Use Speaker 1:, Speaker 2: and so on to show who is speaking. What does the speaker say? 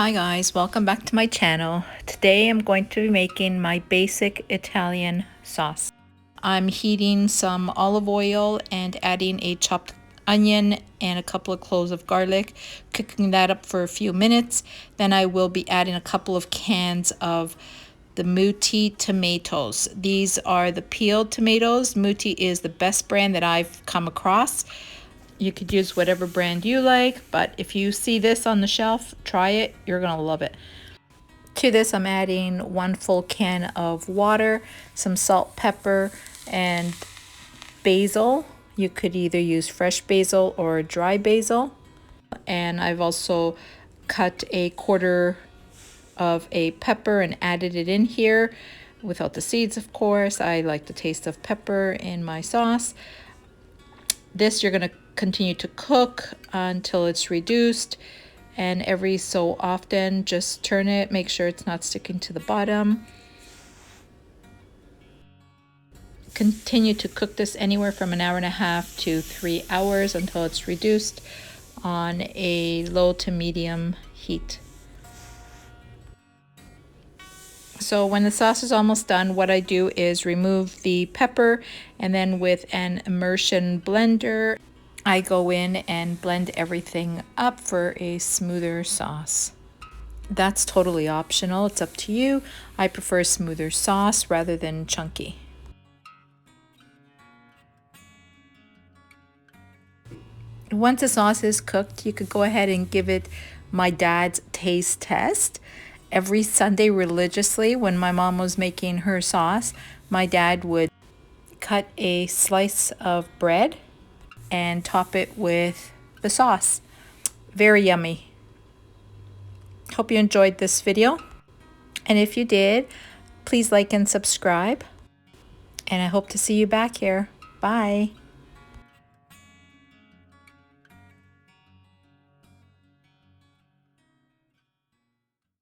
Speaker 1: Hi guys, welcome back to my channel. Today I'm going to be making my basic Italian sauce. I'm heating some olive oil and adding a chopped onion and a couple of cloves of garlic, cooking that up for a few minutes. Then I will be adding a couple of cans of the Muti tomatoes. These are the peeled tomatoes. Muti is the best brand that I've come across. You could use whatever brand you like, but if you see this on the shelf, try it. You're gonna love it. To this, I'm adding 1 full can of water, some salt, pepper, and basil. You could either use fresh basil or dry basil. And I've also cut a quarter of a pepper and added it in here without the seeds, of course. I like the taste of pepper in my sauce. This you're going to continue to cook until it's reduced, and every so often just turn it, make sure it's not sticking to the bottom. Continue to cook this anywhere from 1.5 hours to 3 hours until it's reduced on a low to medium heat. So when the sauce is almost done, what I do is remove the pepper, and then with an immersion blender, I go in and blend everything up for a smoother sauce. That's totally optional, it's up to you. I prefer smoother sauce rather than chunky. Once the sauce is cooked, you could go ahead and give it my dad's taste test. Every Sunday religiously, when my mom was making her sauce, my dad would cut a slice of bread and top it with the sauce. Very yummy. Hope you enjoyed this video. And if you did, please like and subscribe. And I hope to see you back here. Bye.